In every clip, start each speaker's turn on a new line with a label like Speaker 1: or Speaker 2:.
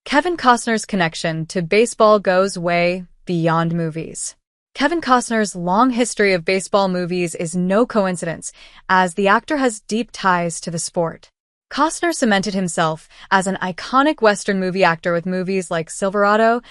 Speaker 1: Kevin Costner's connection to baseball goes way beyond movies. Kevin Costner's long history of baseball movies is no coincidence, as the actor has deep ties to the sport. Costner cemented himself as an iconic Western movie actor with movies like Silverado,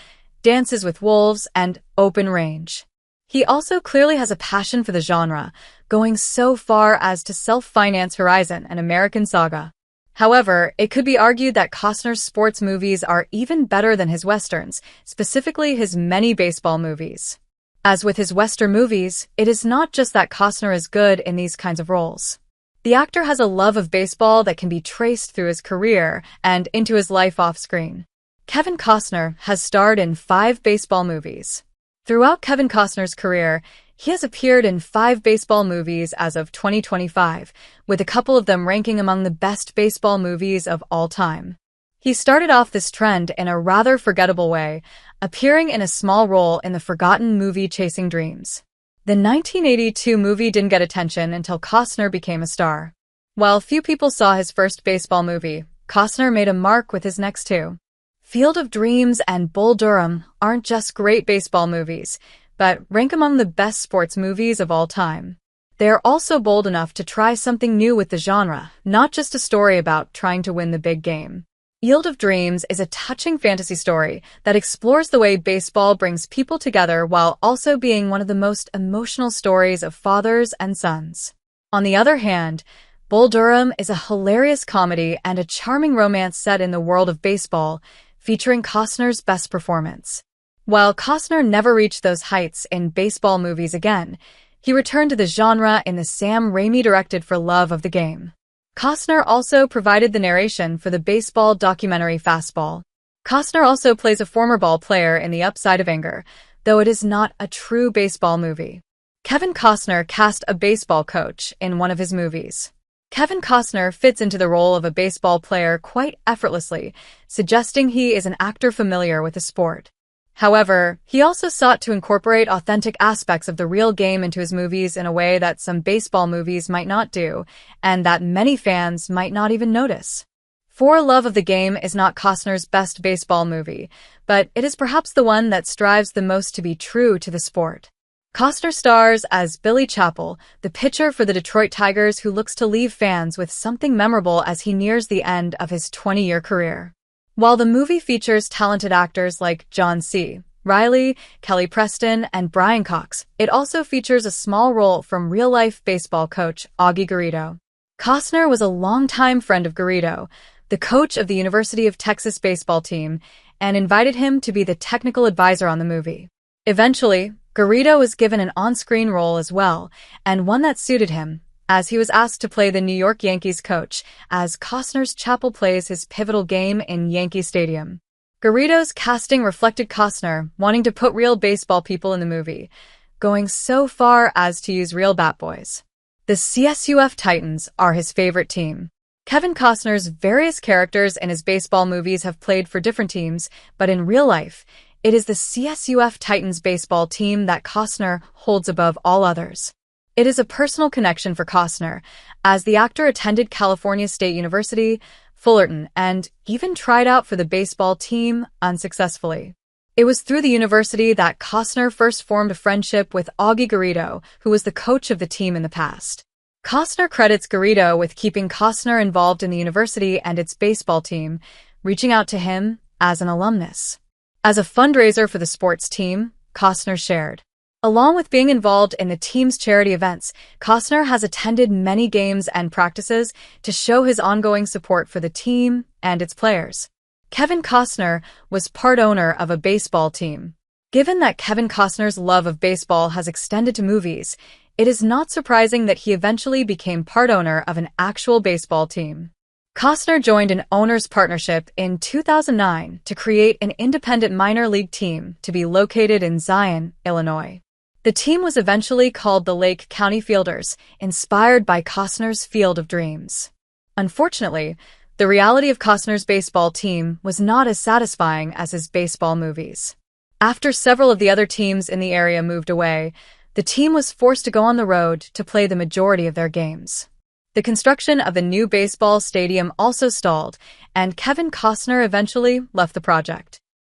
Speaker 1: Dances with Wolves, and Open Range. He also clearly has a passion for the genre, going so far as to self-finance Horizon, an American Saga. However, it could be argued that Costner's sports movies are even better than his westerns, specifically his many baseball movies. As with his western movies, it is not just that Costner is good in these kinds of roles. The actor has a love of baseball that can be traced through his career and into his life off-screen. Kevin Costner has starred in 5 baseball movies. Throughout Kevin Costner's career, he has appeared in 5 baseball movies as of 2025, with a couple of them ranking among the best baseball movies of all time. He started off this trend in a rather forgettable way, appearing in a small role in the forgotten movie Chasing Dreams. The 1982 movie didn't get attention until Costner became a star. While few people saw his first baseball movie, Costner made a mark with his next 2. Field of Dreams and Bull Durham aren't just great baseball movies, but rank among the best sports movies of all time. They are also bold enough to try something new with the genre, not just a story about trying to win the big game. Field of Dreams is a touching fantasy story that explores the way baseball brings people together while also being one of the most emotional stories of fathers and sons. On the other hand, Bull Durham is a hilarious comedy and a charming romance set in the world of baseball, featuring Costner's best performance. While Costner never reached those heights in baseball movies again, he returned to the genre in the Sam Raimi-directed For Love of the Game. Costner also provided the narration for the baseball documentary Fastball. Costner also plays a former ball player in The Upside of Anger, though it is not a true baseball movie. Kevin Costner cast a baseball coach in one of his movies. Kevin Costner fits into the role of a baseball player quite effortlessly, suggesting he is an actor familiar with the sport. However, he also sought to incorporate authentic aspects of the real game into his movies in a way that some baseball movies might not do, and that many fans might not even notice. For Love of the Game is not Costner's best baseball movie, but it is perhaps the one that strives the most to be true to the sport. Costner stars as Billy Chappell, the pitcher for the Detroit Tigers who looks to leave fans with something memorable as he nears the end of his 20-year career. While the movie features talented actors like John C. Reilly, Kelly Preston, and Brian Cox, it also features a small role from real-life baseball coach Augie Garrido. Costner was a longtime friend of Garrido, the coach of the University of Texas baseball team, and invited him to be the technical advisor on the movie. Eventually, Garrido was given an on-screen role as well, and one that suited him, as he was asked to play the New York Yankees coach, as Costner's Chappell plays his pivotal game in Yankee Stadium. Garrido's casting reflected Costner wanting to put real baseball people in the movie, going so far as to use real bat boys. The CSUF Titans are his favorite team. Kevin Costner's various characters in his baseball movies have played for different teams, but in real life, it is the CSUF Titans baseball team that Costner holds above all others. It is a personal connection for Costner, as the actor attended California State University, Fullerton, and even tried out for the baseball team unsuccessfully. It was through the university that Costner first formed a friendship with Augie Garrido, who was the coach of the team in the past. Costner credits Garrido with keeping Costner involved in the university and its baseball team, reaching out to him as an alumnus. As a fundraiser for the sports team, Costner shared. Along with being involved in the team's charity events, Costner has attended many games and practices to show his ongoing support for the team and its players. Kevin Costner was part owner of a baseball team. Given that Kevin Costner's love of baseball has extended to movies, it is not surprising that he eventually became part owner of an actual baseball team. Costner joined an owner's partnership in 2009 to create an independent minor league team to be located in Zion, Illinois. The team was eventually called the Lake County Fielders, inspired by Costner's Field of Dreams. Unfortunately, the reality of Costner's baseball team was not as satisfying as his baseball movies. After several of the other teams in the area moved away, the team was forced to go on the road to play the majority of their games. The construction of the new baseball stadium also stalled, and Kevin Costner eventually left the project.